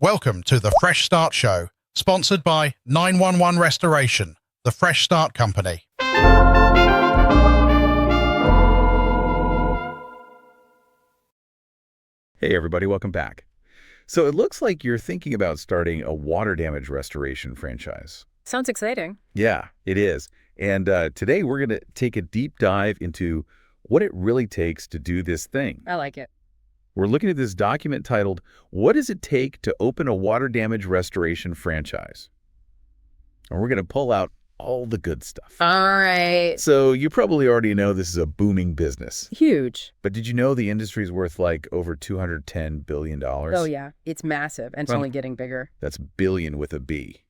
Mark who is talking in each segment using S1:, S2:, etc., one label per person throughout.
S1: Welcome to the Fresh Start Show, sponsored by 911 Restoration, the Fresh Start Company.
S2: Hey everybody, welcome back. So it looks like you're thinking about starting a water damage restoration franchise.
S3: Sounds exciting.
S2: Yeah, it is. And today we're going to take a deep dive into what it really takes to do this thing.
S3: I like it.
S2: We're looking at this document titled, What Does It Take to Open a Water Damage Restoration Franchise? And we're going to pull out all the good stuff.
S3: All right.
S2: So you probably already know this is a booming business.
S3: Huge.
S2: But did you know the industry is worth like over $210 billion?
S3: Oh, yeah. It's massive, and it's only getting bigger.
S2: That's billion with a B.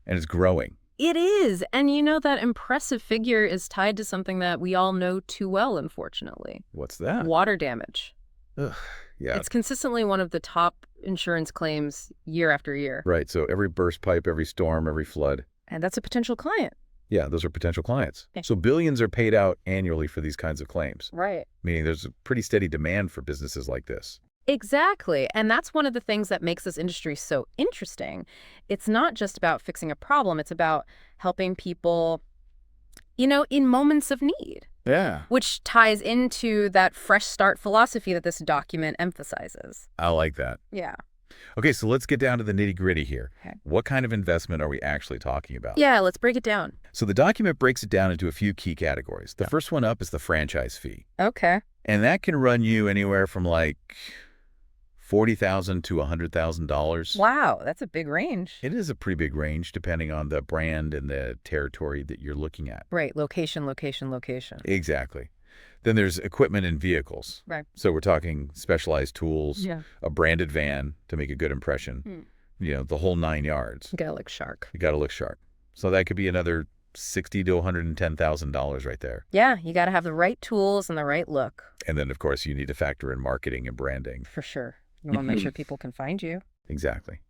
S2: And it's growing.
S3: It is. And you know that impressive figure is tied to something that we all know too well, unfortunately.
S2: What's that?
S3: Water damage.
S2: Ugh, yeah.
S3: It's consistently one of the top insurance claims year after year.
S2: Right. So every burst pipe, every storm, every flood.
S3: And that's a potential client.
S2: Yeah, those are potential clients.
S3: Okay.
S2: So billions are paid out annually for these kinds of claims.
S3: Right.
S2: Meaning there's a pretty steady demand for businesses like this.
S3: Exactly. And that's one of the things that makes this industry so interesting. It's not just about fixing a problem. It's about helping people, in moments of need.
S2: Yeah.
S3: Which ties into that fresh start philosophy that this document emphasizes.
S2: I like that.
S3: Yeah.
S2: Okay, so let's get down to the nitty-gritty here.
S3: Okay.
S2: What kind of investment are we actually talking about?
S3: Yeah, let's break it down.
S2: So the document breaks it down into a few key categories. The first one up is the franchise fee.
S3: Okay.
S2: And that can run you anywhere from like $40,000 to $100,000.
S3: Wow, that's a big range.
S2: It is a pretty big range depending on the brand and the territory that you're looking at.
S3: Right, location.
S2: Exactly. Then there's equipment and vehicles.
S3: Right.
S2: So we're talking specialized tools,
S3: Yeah.
S2: a branded van to make a good impression, the whole 9 yards.
S3: You gotta look sharp.
S2: You got to look sharp. So that could be another $60,000 to $110,000 right there.
S3: Yeah, you gotta have the right tools and the right look.
S2: And then, of course, you need to factor in marketing and branding.
S3: For sure. You want to make sure people can find you.
S2: Exactly.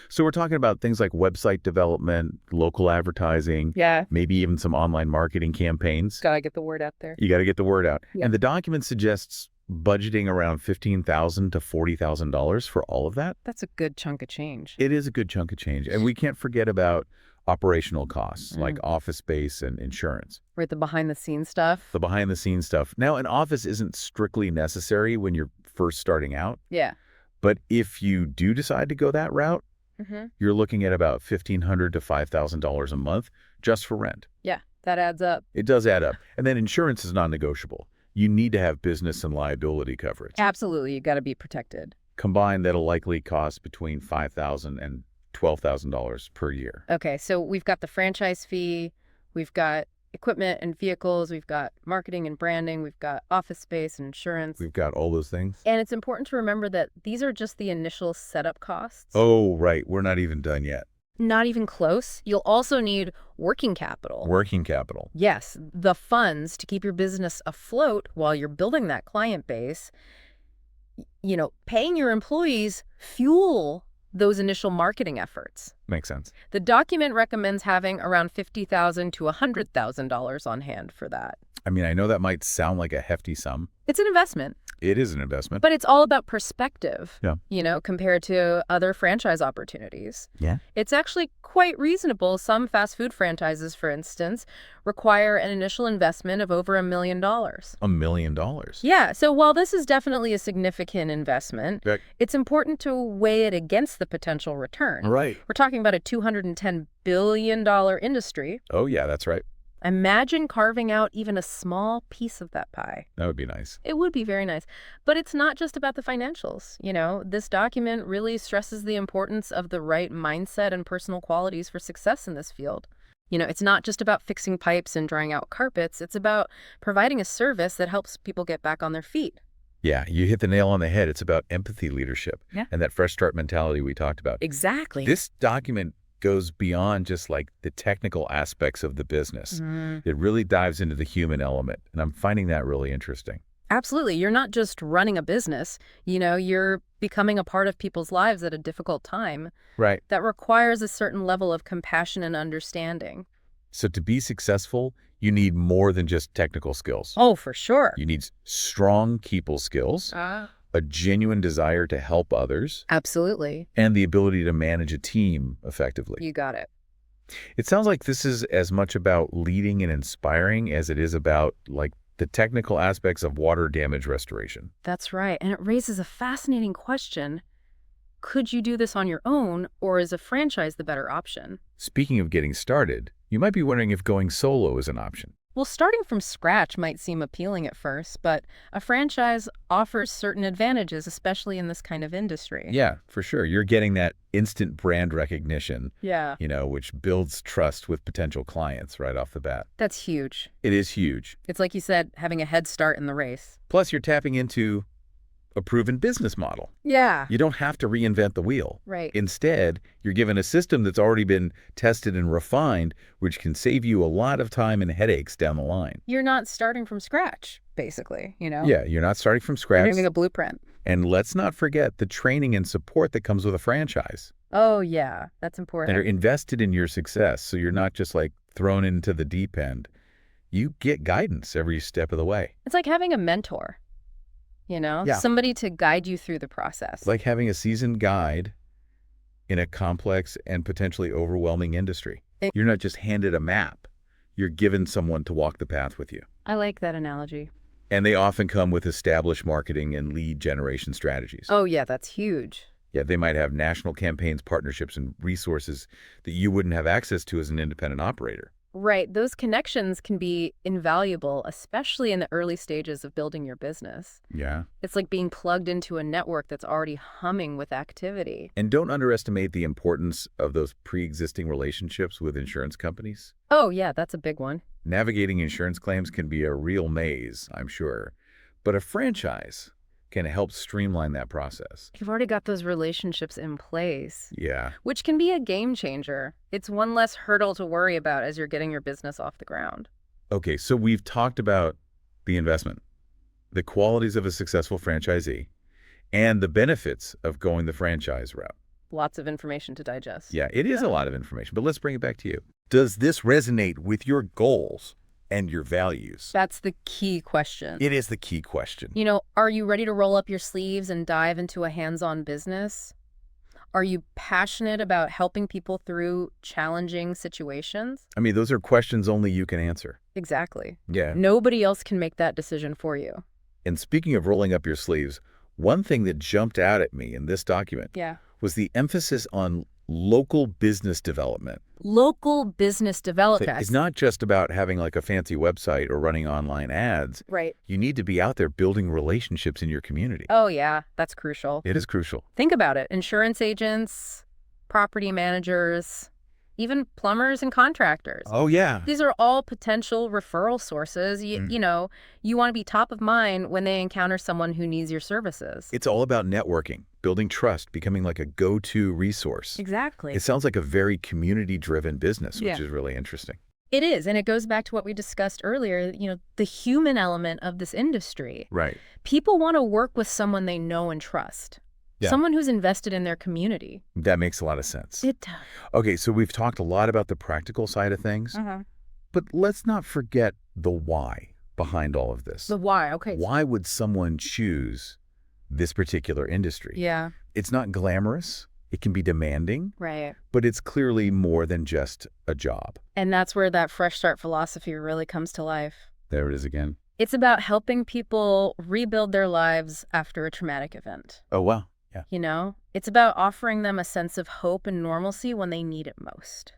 S2: So we're talking about things like website development, local advertising,
S3: Yeah.
S2: maybe even some online marketing campaigns.
S3: Gotta get the word out there.
S2: You got to get the word out.
S3: Yeah.
S2: And the document suggests budgeting around $15,000 to $40,000 for all of that.
S3: That's a good chunk of change.
S2: It is a good chunk of change. And we can't forget about operational costs like office space and insurance.
S3: Right, the behind-the-scenes stuff.
S2: The behind-the-scenes stuff. Now, an office isn't strictly necessary when you're first starting out.
S3: Yeah.
S2: But if you do decide to go that route,
S3: Mm-hmm.
S2: you're looking at about $1,500 to $5,000 a month just for rent.
S3: Yeah, that adds up.
S2: It does add up. And then insurance is non-negotiable. You need to have business and liability coverage.
S3: Absolutely, you gotta be protected.
S2: Combined, that'll likely cost between $5,000 and $12,000 per year.
S3: Okay, so we've got the franchise fee, we've got equipment and vehicles, we've got marketing and branding, we've got office space and insurance.
S2: We've got all those things.
S3: And it's important to remember that these are just the initial setup costs.
S2: Oh, right. We're not even done yet.
S3: Not even close. You'll also need working capital.
S2: Working capital.
S3: Yes, the funds to keep your business afloat while you're building that client base. Paying your employees fuel those initial marketing efforts.
S2: Makes sense.
S3: The document recommends having around $50,000 to $100,000 on hand for that.
S2: I mean, I know that might sound like a hefty sum.
S3: It's an investment.
S2: It is an investment.
S3: But it's all about perspective,
S2: Yeah.
S3: Compared to other franchise opportunities.
S2: Yeah.
S3: It's actually quite reasonable. Some fast food franchises, for instance, require an initial investment of over $1 million.
S2: $1 million?
S3: Yeah, so while this is definitely a significant investment, it's important to weigh it against the potential return.
S2: Right.
S3: We're talking about a $210 billion industry.
S2: Oh, yeah, that's right.
S3: Imagine carving out even a small piece of that pie.
S2: That would be nice.
S3: It would be very nice. But it's not just about the financials. This document really stresses the importance of the right mindset and personal qualities for success in this field. It's not just about fixing pipes and drying out carpets. It's about providing a service that helps people get back on their feet.
S2: Yeah, you hit the nail on the head. It's about empathy leadership and that fresh start mentality we talked about.
S3: Exactly.
S2: This document goes beyond just like the technical aspects of the business. It really dives into the human element, and I'm finding that really interesting.
S3: Absolutely. You're not just running a business. You're becoming a part of people's lives at a difficult time.
S2: Right.
S3: That requires a certain level of compassion and understanding.
S2: So to be successful, you need more than just technical skills.
S3: Oh, for sure.
S2: You need strong people skills, a genuine desire to help others,
S3: Absolutely.
S2: and the ability to manage a team effectively.
S3: You got it.
S2: It sounds like this is as much about leading and inspiring as it is about, like, the technical aspects of water damage restoration.
S3: That's right. And it raises a fascinating question. Could you do this on your own, or is a franchise the better option?
S2: Speaking of getting started, you might be wondering if going solo is an option.
S3: Well, starting from scratch might seem appealing at first, but a franchise offers certain advantages, especially in this kind of industry.
S2: Yeah, for sure. You're getting that instant brand recognition,
S3: Yeah.
S2: which builds trust with potential clients right off the bat.
S3: That's huge.
S2: It is huge.
S3: It's like you said, having a head start in the race.
S2: Plus, you're tapping into a proven business model.
S3: Yeah.
S2: You don't have to reinvent the wheel.
S3: Right.
S2: Instead, you're given a system that's already been tested and refined, which can save you a lot of time and headaches down the line.
S3: You're not starting from scratch, basically,
S2: Yeah, you're not starting from
S3: You're
S2: scratch.
S3: doing a blueprint.
S2: And let's not forget the training and support that comes with a franchise
S3: Oh, yeah. That's
S2: that
S3: important.
S2: are invested in your success. So you're not just like thrown into the deep end. You get guidance every step of the way.
S3: It's like having a mentor,
S2: Yeah.
S3: somebody to guide you through the process.
S2: It's like having a seasoned guide in a complex and potentially overwhelming industry. You're not just handed a map. You're given someone to walk the path with you.
S3: I like that analogy.
S2: And they often come with established marketing and lead generation strategies.
S3: Oh, yeah, that's huge.
S2: Yeah, they might have national campaigns, partnerships, and resources that you wouldn't have access to as an independent operator.
S3: Right. Those connections can be invaluable, especially in the early stages of building your business.
S2: Yeah.
S3: It's like being plugged into a network that's already humming with activity.
S2: And don't underestimate the importance of those pre-existing relationships with insurance companies.
S3: Oh, yeah, that's a big one.
S2: Navigating insurance claims can be a real maze, I'm sure. But a franchise can help streamline that process.
S3: You've already got those relationships in place,
S2: Yeah.
S3: which can be a game changer. It's one less hurdle to worry about as you're getting your business off the ground.
S2: Okay, so we've talked about the investment, the qualities of a successful franchisee, and the benefits of going the franchise route.
S3: Lots of information to digest.
S2: Yeah, it is a lot of information, but let's bring it back to you. Does this resonate with your goals and your values?
S3: That's the key question.
S2: It is the key question.
S3: Are you ready to roll up your sleeves and dive into a hands-on business? Are you passionate about helping people through challenging situations?
S2: I mean, those are questions only you can answer.
S3: Exactly.
S2: Yeah.
S3: Nobody else can make that decision for you.
S2: And speaking of rolling up your sleeves, one thing that jumped out at me in this document
S3: Yeah.
S2: was the emphasis on local business development.
S3: Local business development.
S2: It's not just about having like a fancy website or running online ads.
S3: Right.
S2: You need to be out there building relationships in your community.
S3: Oh, yeah. That's crucial.
S2: It is crucial.
S3: Think about it. Insurance agents, property managers, even plumbers and contractors.
S2: Oh, yeah.
S3: These are all potential referral sources. You want to be top of mind when they encounter someone who needs your services.
S2: It's all about networking, building trust, becoming like a go-to resource.
S3: Exactly.
S2: It sounds like a very community-driven business, which
S3: Yeah.
S2: is really interesting.
S3: It is. And it goes back to what we discussed earlier, the human element of this industry.
S2: Right.
S3: People want to work with someone they know and trust.
S2: Yeah.
S3: Someone who's invested in their community.
S2: That makes a lot of sense.
S3: It does.
S2: Okay, so we've talked a lot about the practical side of things, but let's not forget the why behind all of this.
S3: The why. Okay.
S2: Why would someone choose this particular industry?
S3: Yeah.
S2: It's not glamorous. It can be demanding,
S3: Right.
S2: but it's clearly more than just a job.
S3: And that's where that fresh start philosophy really comes to life.
S2: There it is again.
S3: It's about helping people rebuild their lives after a traumatic event.
S2: Oh, wow. Yeah.
S3: It's about offering them a sense of hope and normalcy when they need it most.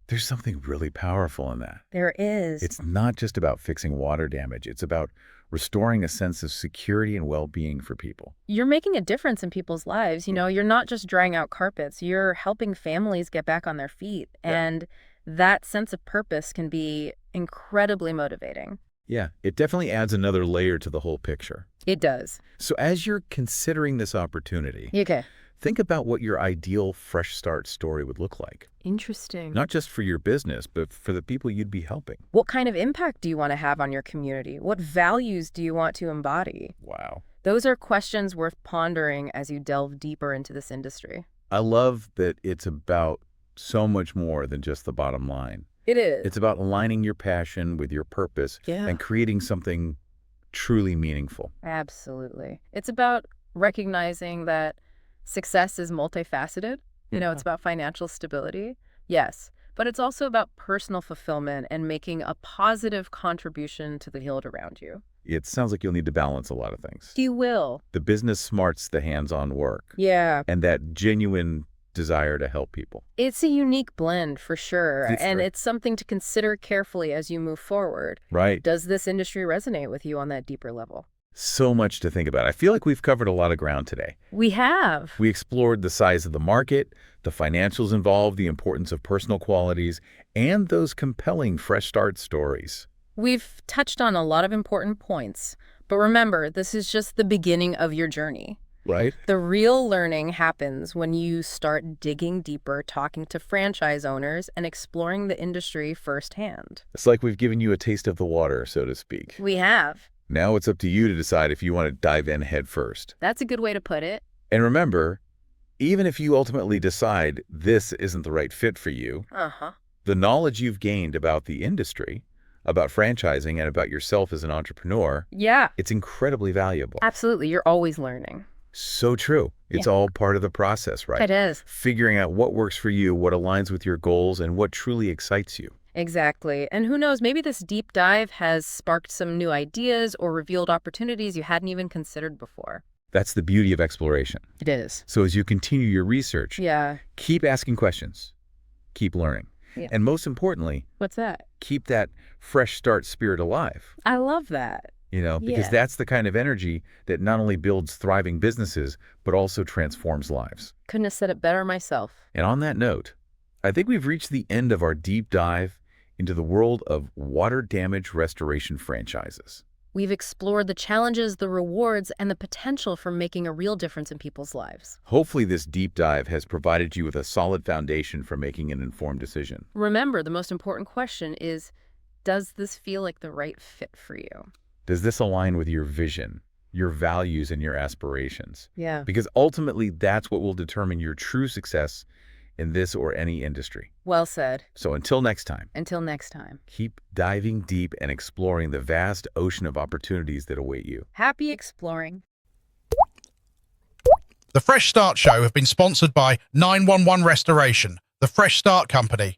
S2: There's something really powerful in that.
S3: There is.
S2: It's not just about fixing water damage. It's about restoring a sense of security and well-being for people.
S3: You're making a difference in people's lives. You're not just drying out carpets. You're helping families get back on their feet.
S2: Yeah.
S3: And that sense of purpose can be incredibly motivating.
S2: Yeah, it definitely adds another layer to the whole picture.
S3: It does.
S2: So as you're considering this opportunity,
S3: Okay.
S2: think about what your ideal fresh start story would look like.
S3: Interesting.
S2: Not just for your business, but for the people you'd be helping.
S3: What kind of impact do you want to have on your community? What values do you want to embody?
S2: Wow.
S3: Those are questions worth pondering as you delve deeper into this industry.
S2: I love that it's about so much more than just the bottom line.
S3: It is.
S2: It's about aligning your passion with your purpose
S3: Yeah.
S2: and creating something truly meaningful.
S3: Absolutely. It's about recognizing that success is multifaceted. It's about financial stability, yes, but it's also about personal fulfillment and making a positive contribution to the world around you.
S2: It sounds like you'll need to balance a lot of things.
S3: You will.
S2: The business smarts, the hands-on work,
S3: Yeah.
S2: and that genuine desire to help people.
S3: It's a unique blend for sure, and
S2: Right.
S3: it's something to consider carefully as you move forward.
S2: Right.
S3: Does this industry resonate with you on that deeper level?
S2: So much to think about. I feel like we've covered a lot of ground today.
S3: We have.
S2: We explored the size of the market, the financials involved, the importance of personal qualities, and those compelling fresh start stories.
S3: We've touched on a lot of important points, but remember, this is just the beginning of your journey.
S2: Right?
S3: The real learning happens when you start digging deeper, talking to franchise owners, and exploring the industry firsthand.
S2: It's like we've given you a taste of the water, so to speak.
S3: We have.
S2: Now it's up to you to decide if you want to dive in head first.
S3: That's a good way to put it.
S2: And remember, even if you ultimately decide this isn't the right fit for you,
S3: Uh-huh.
S2: the knowledge you've gained about the industry, about franchising, and about yourself as an entrepreneur,
S3: Yeah,
S2: it's incredibly valuable.
S3: absolutely. You're always learning.
S2: So true. It's all part of the process, right?
S3: It is.
S2: Figuring out what works for you, what aligns with your goals, and what truly excites you.
S3: Exactly. And who knows, maybe this deep dive has sparked some new ideas or revealed opportunities you hadn't even considered before.
S2: That's the beauty of exploration.
S3: It is.
S2: So as you continue your research,
S3: Yeah.
S2: keep asking questions, keep learning,
S3: Yeah.
S2: and most importantly,
S3: What's that?
S2: keep that fresh start spirit alive.
S3: I love that.
S2: Because
S3: Yeah.
S2: that's the kind of energy that not only builds thriving businesses, but also transforms lives.
S3: Couldn't have said it better myself.
S2: And on that note, I think we've reached the end of our deep dive into the world of water damage restoration franchises.
S3: We've explored the challenges, the rewards, and the potential for making a real difference in people's lives.
S2: Hopefully this deep dive has provided you with a solid foundation for making an informed decision.
S3: Remember, the most important question is, does this feel like the right fit for you?
S2: Does this align with your vision, your values, and your aspirations?
S3: Yeah.
S2: Because ultimately that's what will determine your true success in this or any industry.
S3: Well said.
S2: So until next time,
S3: Until next time.
S2: keep diving deep and exploring the vast ocean of opportunities that await you.
S3: Happy exploring.
S1: The Fresh Start Show have been sponsored by 911 Restoration, the Fresh Start Company.